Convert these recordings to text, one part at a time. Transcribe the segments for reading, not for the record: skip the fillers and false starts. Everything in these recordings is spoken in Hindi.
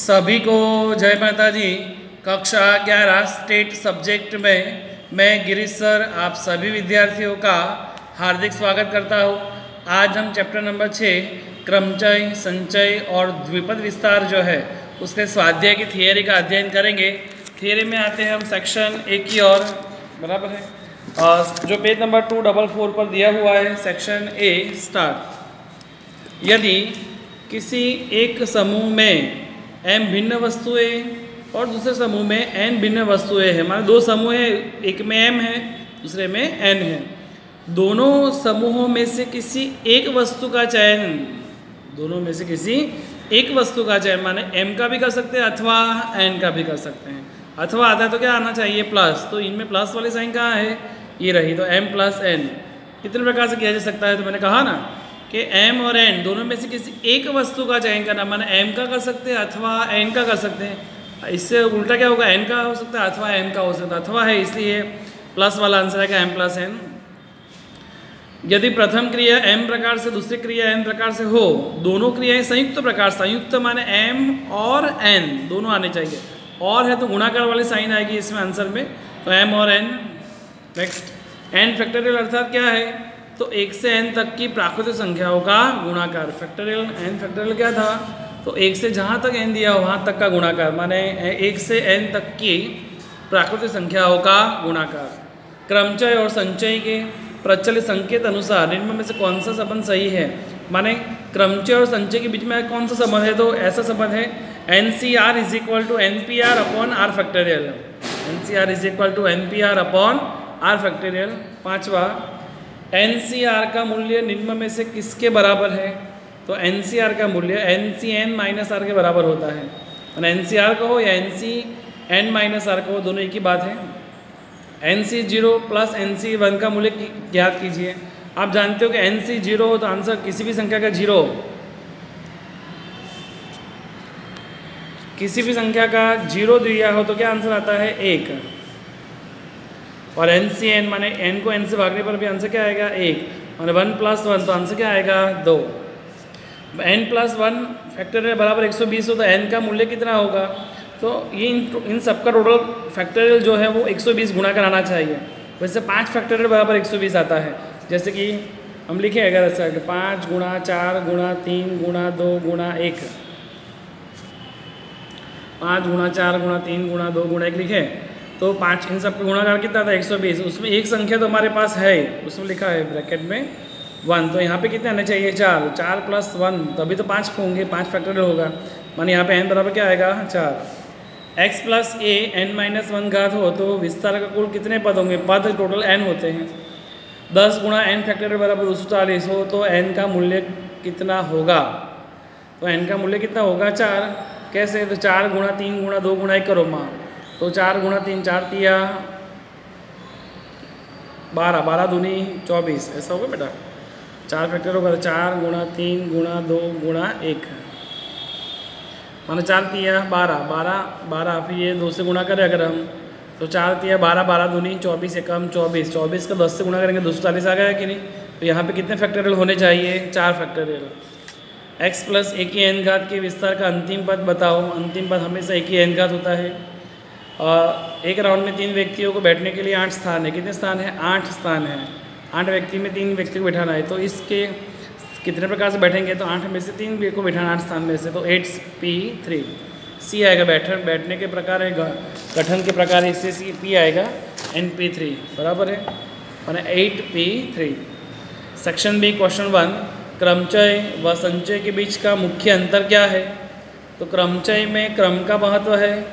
सभी को जय माता जी। कक्षा 11 स्टेट सब्जेक्ट में मैं गिरीश सर आप सभी विद्यार्थियों का हार्दिक स्वागत करता हूँ। आज हम चैप्टर नंबर 6 क्रमचय, संचय और द्विपद विस्तार जो है उसके स्वाध्याय की थियरी का अध्ययन करेंगे। थियरी में आते हैं हम सेक्शन 1 की ओर, बराबर है, और जो पेज नंबर 244 पर दिया हुआ है सेक्शन ए स्टार्ट। यदि किसी एक समूह में m भिन्न वस्तुएं और दूसरे समूह में n भिन्न वस्तुएं हैं, माने दो समूह हैं, एक में m है दूसरे में n है, दोनों समूहों में से किसी एक वस्तु का चयन, दोनों में से किसी एक वस्तु का चयन माने m का भी कर सकते हैं अथवा n का भी कर सकते हैं। अथवा आता है तो क्या आना चाहिए प्लस, तो इनमें प्लस वाली साइन कहाँ है, ये रही, तो m प्लस n कितने प्रकार से किया जा सकता है। तो मैंने कहा ना कि m और n दोनों में से किसी एक वस्तु का चयन करना, माने m का कर सकते हैं अथवा n का कर सकते हैं। इससे उल्टा क्या होगा, n का हो सकता है अथवा n का हो सकता है, अथवा है इसलिए प्लस वाला आंसर है m प्लस n। यदि प्रथम क्रिया m प्रकार से दूसरी क्रिया n प्रकार से हो, दोनों क्रियाएं संयुक्त प्रकार, संयुक्त माने m और n दोनों आने चाहिए, और है तो गुणाकार वाली साइन आएगी इसमें आंसर में, तो m और n। नेक्स्ट n फैक्टोरियल अर्थात क्या है, तो 1 से n तक की प्राकृतिक संख्याओं का गुणाकार। फैक्टोरियल n फैक्टोरियल क्या था, तो 1 से जहाँ तक n दिया हो वहाँ तक का गुणाकार, माने 1 से n तक की प्राकृतिक संख्याओं का गुणाकार। क्रमचय और संचय के प्रचलित संकेत अनुसार निम्न में से कौन सा संबंध सही है, माने क्रमचय और संचय के बीच में कौन सा संबंध है, तो ऐसा संबंध है NCR is equal to NPR upon R factorial. NCR is equal to NPR upon R factorial. पाँचवा, NCR का मूल्य निम्न में से किसके बराबर है, तो NCR का मूल्य NCN माइनस R के बराबर होता है। NCR का हो या NCN माइनस R का हो, दोनों एक ही बात है। NC0 प्लस NC1 का मूल्य ज्ञात कीजिए। आप जानते हो कि NC0 हो तो आंसर किसी भी संख्या का 0, किसी भी संख्या का 0 दिया हो तो क्या आंसर आता है 1, और NCN माने n को n से भागने पर भी आंसर क्या आएगा 1, माने 1 प्लस 1 तो आंसर क्या आएगा 2। n प्लस 1 फैक्टोरियल बराबर 120 हो तो n का मूल्य कितना होगा, तो ये इन सबका टोटल फैक्टोरियल जो है वो 120 गुणा कराना चाहिए। वैसे 5 फैक्टोरियल बराबर 120 आता है, जैसे कि हम लिखे अगर ऐसा 5 गुणा 4 गुणा 3 गुणा 2 गुणा 1, 5 गुणा 4 गुणा 3 गुणा 2 गुणा 1 लिखे, तो 5 इन सब का गुणाकार कितना था 120। उसमें एक संख्या तो हमारे पास है, उसमें लिखा है ब्रैकेट में 1, तो यहाँ पे कितने आने चाहिए 4, 4 प्लस 1 तभी तो 5 होंगे, 5 फैक्टोरियल होगा, माने यहाँ पे n बराबर क्या आएगा 4। x plus a n minus 1 घात हो तो विस्तार का कुल कितने पद होंगे, पद टोटल n होते हैं। 10 गुणा n फैक्टोरियल बराबर 240 हो तो n का मूल्य कितना होगा, तो n का मूल्य कितना होगा 4। कैसे, तो 4 गुणा 3 गुणा 2 गुणा 1 करो माँ, तो 4 गुणा 3 4 तिया 12, 12 दूनी 24, ऐसा होगा बेटा। 4 फैक्टर होगा, 4 गुणा 3 गुणा 2 गुणा 1, माने 4 तिया 12, 12 12, फिर ये 2 से गुणा करें अगर हम, तो 4 तिया 12, 12 दूनी 24 एकम 24, 24 का 10 से गुणा करेंगे 240 आ गया कि नहीं। तो यहाँ पे कितने फैक्टोरियल होने चाहिए 4 फैक्टोरियल। x प्लस a की n घात के विस्तार का अंतिम पद बताओ। अंतिम पद हमेशा a की n घात होता है। और एक राउंड में 3 व्यक्तियों को बैठने के लिए 8 स्थान है, कितने स्थान है 8 स्थान है, 8 व्यक्ति में 3 व्यक्ति को बैठाना है, तो इसके कितने प्रकार से बैठेंगे, तो 8 में से 3 को बैठाना 8 स्थान में से, तो 8p3 c आएगा बैठने के प्रकार है, गठन के प्रकार इससे p आएगा np3 बराबर है, माने 8p3। सेक्शन बी क्वेश्चन 1, क्रमचय व संचय के बीच का मुख्य अंतर क्या है, तो क्रमचय में क्रम का महत्व है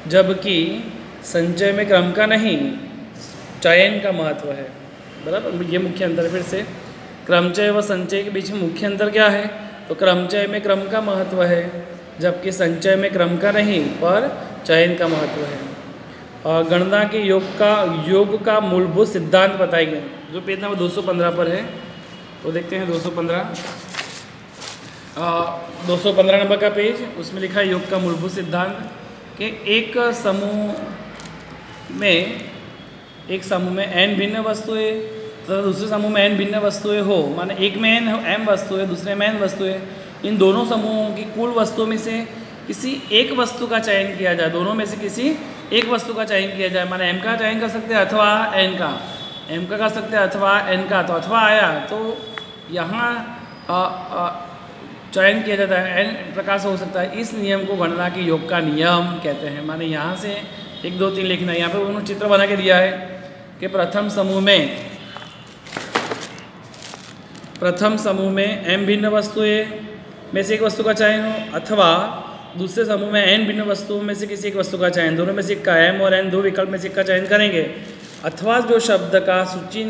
जबकि संचय में क्रम का नहीं, चयन का महत्व है, बराबर, ये मुख्य अंतर। फिर से क्रमचय व संचय के बीच में मुख्य अंतर क्या है, तो क्रमचय में क्रम का महत्व है जबकि संचय में क्रम का नहीं पर चयन का महत्व है। और गणना के योग का मूलभूत सिद्धांत बताए गए, जो पेज नंबर 215 पर है, तो देखते हैं 215 नंबर का पेज, उसमें लिखा है योग का मूलभूत सिद्धांत कि एक समूह में n भिन्न वस्तुएं तथा दूसरे समूह में n भिन्न वस्तुएं हो, माने एक में m वस्तुएं दूसरे में n वस्तुएं, इन दोनों समूहों की कुल वस्तुओं में से किसी एक वस्तु का चयन किया जाए, दोनों में से किसी एक वस्तु का चयन किया जाए, माने एम का चयन कर सकते हैं अथवा एन का, एम का कर सकते हैं अथवा एन का, तो अथवा आया तो यहाँ चयन किया जाता है, एन प्रकार से हो सकता है। इस नियम को गणना के योग का नियम कहते हैं। माने यहाँ से 1 2 3 लिखना है। यहाँ पे उन्होंने चित्र बना के दिया है कि प्रथम समूह में m भिन्न वस्तुएं में से एक वस्तु का चयन हो, अथवा दूसरे समूह में n भिन्न वस्तुओं में से किसी एक वस्तु का चयन, दोनों में से एक का, m और n दो विकल्प में से एक का चयन करेंगे, अथवा जो शब्द का सूचित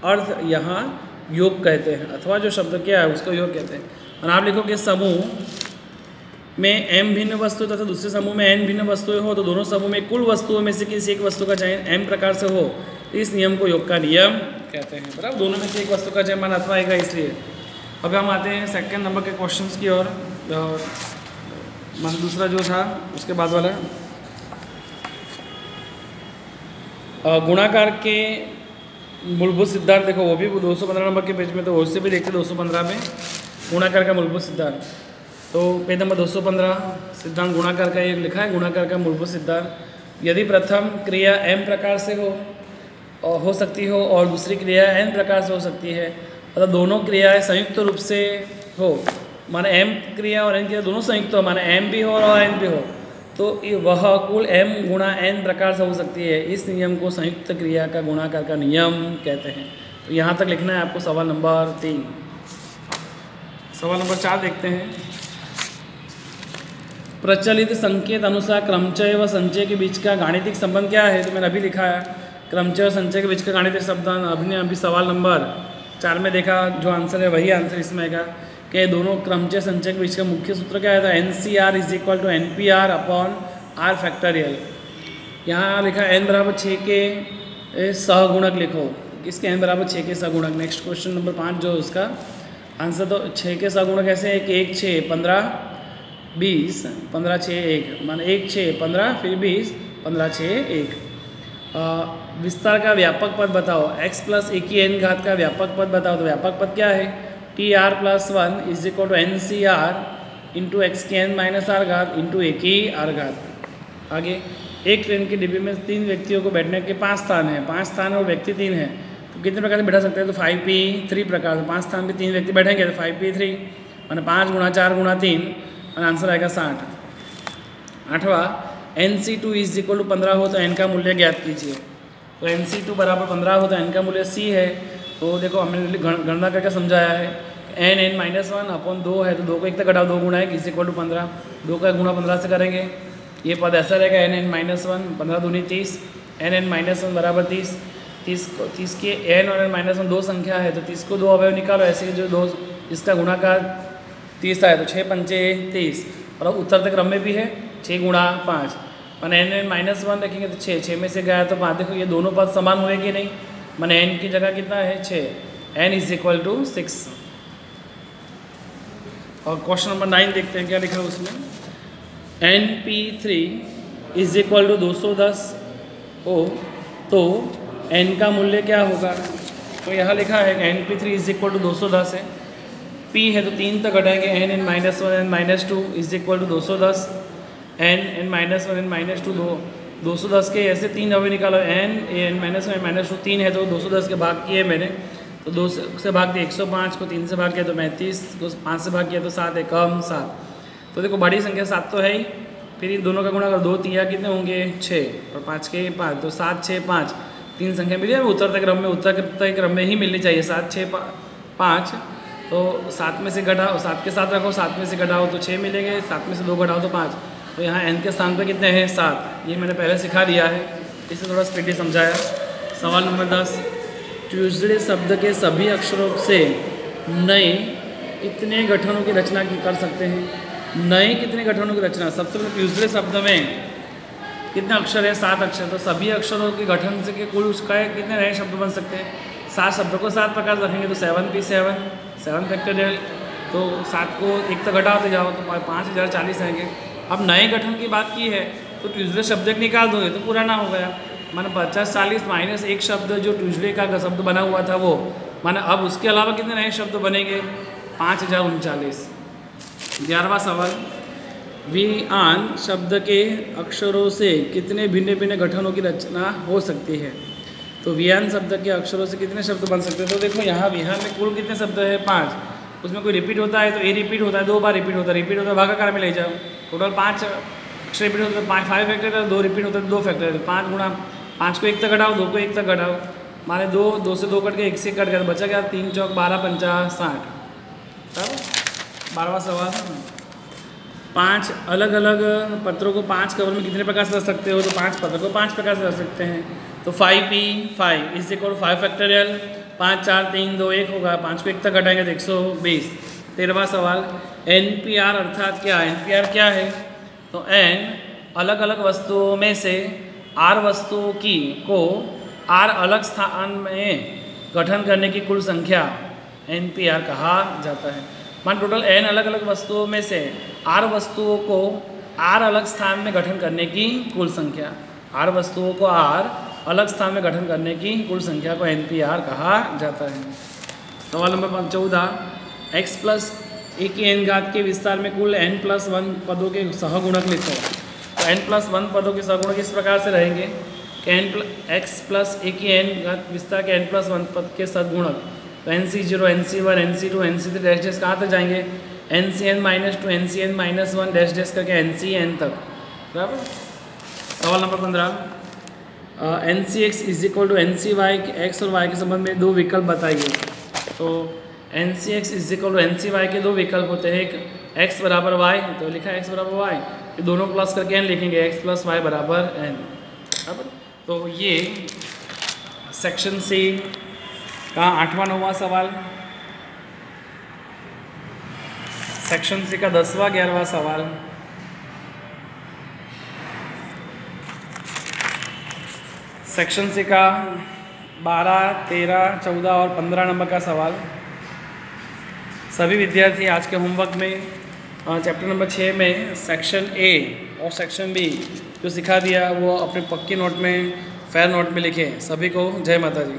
अर्थ यहाँ योग कहते हैं, अथवा जो शब्द क्या है उसको योग कहते हैं। और आप लिखो कि समूह में m भिन्न वस्तु तथा दूसरे समूह में n भिन्न वस्तुएं हो तो दोनों समूह में कुल वस्तुओं में से किसी एक वस्तु का चयन m प्रकार से हो, इस नियम को योग का नियम कहते हैं। बराबर, दोनों में से एक वस्तु का चयन मान अथवा आएगा इसलिए। अब हम आते हैं सेकंड नंबर के क्वेश्चंस की ओर, मतलब दूसरा जो था उसके बाद वाला गुणाकार के मूलभूत सिद्धांत। देखो वो भी 215 नंबर के पेज में, तो उससे भी देखते 215 में गुणाकार का मूलभूत सिद्धांत। तो पेज नंबर 215 सिद्धांत गुणाकार का एक लिखा है, गुणाकार का मूलभूत सिद्धांत। यदि प्रथम क्रिया m प्रकार से हो सकती हो और दूसरी क्रिया n प्रकार से हो सकती है, मतलब दोनों क्रियाएं संयुक्त रूप से हो, माने m क्रिया और n क्रिया दोनों संयुक्त हो, माने m भी हो और n भी हो, तो वह कुल m गुणा n प्रकार से हो सकती है। इस नियम को संयुक्त क्रिया का गुणाकार का नियम कहते हैं। तो यहाँ तक लिखना है आपको सवाल नंबर 3। सवाल नंबर 4 देखते हैं। प्रचलित संकेत अनुसार क्रमचय व संचय के बीच का गाणितिक संबंध क्या है? तो मैंने अभी लिखा है क्रमचय और संचय के बीच का गाणितिक संबंध। अभी सवाल नंबर 4 में देखा, जो आंसर है वही आंसर इसमें आएगा कि दोनों क्रमचय संचय के बीच का मुख्य सूत्र क्या है? था NCR = NPR upon R factorial. यहाँ लिखा n बराबर 6 के सहगुणक लिखो। किसके n बराबर 6 के सहगुणक? नेक्स्ट क्वेश्चन नंबर 5 जो उसका आंसर, तो 6 के सहगुणक ऐसे है कि 1 6 15 20 15 6 1, माने 1 6 15 फिर 20 15 6 1। विस्तार का व्यापक पद बताओ। x प्लस a की n घात का व्यापक पद बताओ। तो व्यापक पद क्या है? TR + 1 = NCR इंटू x की n - r घात इंटू a की r घात। आगे, एक ट्रेन की डिब्बे में 3 व्यक्तियों को बैठने के 5 स्थान हैं, 5 स्थान और व्यक्ति 3 हैं, तो कितने प्रकार से बैठा सकते हैं? तो 5p3 प्रकार से। 5 स्थान पे 3 व्यक्ति बैठेंगे तो 5p3 माने 5 × 4 × 3 और आंसर आएगा 60। 8वां, NC2 = 15 हो तो n का मूल्य ज्ञात कीजिए। तो NC2 बराबर 15 हो तो n का मूल्य c है। तो देखो हमने गणना करके समझाया है, n - 1 अपॉन 2 है, तो 2 को 1 तक घटाओ, 2 गुणा 1 = 15, 2 का गुणा 15 से करेंगे, ये पद ऐसा रहेगा n - 1 15 दूनी 30, n - 1 बराबर 30। 30 के n और n - 1 दो संख्या है, तो 30 को 2 अवयव निकालो, ऐसे जो 2 इसका गुणाकार 30 आए तो 6 पंचे 30, और उत्तर तक क्रम में भी है 6 × 5 माने n - 1 रखेंगे तो 6 में से गया तो 5। देखो ये दोनों पद समान हुए कि नहीं, माने n की जगह कितना है 6, n = 6। और क्वेश्चन नंबर 9 देखते हैं क्या लिखा है उसमें। NP3 = 210 हो तो n का मूल्य क्या होगा? तो यहाँ लिखा है NP3 = 210 है, p है तो 3 तक घटाएंगे, n - 1 n - 2 = 210, n - 1 n - 2 210 के ऐसे 3 अवयव निकालो, n n - 1 n - 2 3 है तो 210 के भाग किए मैंने, तो 2 से भाग दिया 105 को 3 से भाग किया तो 35 को 5 से भाग किया तो 7 है, कम 7। तो देखो बड़ी संख्या 7 तो है ही, फिर इन दोनों का गुणा अगर 2 3 कितने होंगे 6 और 5 के 5, तो 7 6 5 3 संख्या मिली है उत्तर क्रम में, उत्तर क्रम में ही मिलनी चाहिए 7 6 5। तो 7 में से घटाओ, 7 के साथ रखो, 7 में से घटाओ तो 6 मिलेंगे, 7 में से 2 घटाओ तो 5। तो यहाँ n के स्थान पे कितने हैं 7, ये मैंने पहले सिखा दिया है, इसे थोड़ा स्पीडी समझाया। सवाल नंबर 10, ट्यूसडे शब्द के सभी अक्षरों से नए कितने गठनों की रचना कर सकते हैं? नए कितने गठनों की रचना? सबसे पहले ट्यूसडे शब्द में कितने अक्षर है? 7 अक्षर, तो सभी अक्षरों के गठन से के कुल उसका कितने नए शब्द बन सकते हैं? 7 शब्दों को 7 प्रकार रखेंगे तो 7p7 फैक्टोरियल, तो 7 को 1 तक घटाते जाओ तो 5040 आएंगे। अब नए गठन की बात की है तो ट्यूसडे शब्द निकाल दोगे तो पुराना हो गया, माने 50 40 माइनस 1 शब्द जो ट्यूसडे का शब्द बना हुआ था वो, माने अब उसके अलावा कितने नए शब्द बनेंगे? 5039। 11वां सवाल, वियान शब्द के अक्षरों से कितने भिन्न भिन्न गठनों की रचना हो सकती है। तो वियान शब्द के अक्षरों से कितने शब्द बन सकते हैं। तो देखो यहाँ विहान में कुल कितने शब्द है 5, उसमें कोई रिपीट होता है तो ए रिपीट होता है, 2 बार रिपीट होता है भागाकार में ले जाओ, टोटल 5 अक्षर रिपीट होता है, 5 फैक्टोरियल, 2 रिपीट होता है 2 फैक्टोरियल, 5 गुणा 5 को 1 तक घटाओ, 2 को 1 तक घटाओ, माने 2 से 2 कट के 1 से कट गया, बचा क्या 3 चौक 12 50 60। तब 12वां सवाल, 5 अलग अलग पत्रों को 5 कवर में कितने प्रकार से रख सकते हो। तो 5 पत्रों को 5 प्रकार से रख सकते हैं। तो 5p 5 इज इक्वल 5 फैक्टोरियल, 5 4 3 2 1 होगा, 5 को 1 तक घटाएंगे तो 120। 13वां सवाल, NPR अर्थात क्या है। NPR क्या है। तो n अलग अलग वस्तुओं में से r वस्तुओं की को r अलग स्थान में गठन करने की कुल संख्या NPR कहा जाता है। मान टोटल n अलग अलग वस्तुओं में से r वस्तुओं को r अलग स्थान में गठन करने की कुल संख्या, r वस्तुओं को r अलग स्थान में गठन करने की कुल संख्या को NPR कहा जाता है। सवाल नंबर 14, x प्लस ए की n घात के विस्तार में कुल n+1 पदों के सहगुणक लिखो। तो n+1 पदों के सहगुणक इस प्रकार से रहेंगे कि x प्लस ए की n घात विस्तार के n+1 पद के सहगुणक, तो NC0 NC1 NC2 NC3 dash dash कहाँ तक जाएंगे, NCn-2 NCn-1 डैश डैश करके NCn तक, बराबर। सवाल number 15, NCx is equal to NCy, x और y के संबंध में 2 विकल्प बताइए। तो NCx is equal to NCy के 2 विकल्प होते हैं, एक x बराबर y, तो लिखा है x बराबर y, ये दोनों प्लस करके n लिखेंगे, x प्लस y बराबर n, बराबर। तो ये सेक्शन सी का 8वां 9वां सवाल, सेक्शन सी का 10वां 11वां सवाल, सेक्शन सी का 12 13 14 और 15 नंबर का सवाल। सभी विद्यार्थी आज के होमवर्क में चैप्टर नंबर 6 में सेक्शन ए और सेक्शन बी जो सिखा दिया वो अपने पक्की नोट में फेयर नोट में लिखें। सभी को जय माता जी।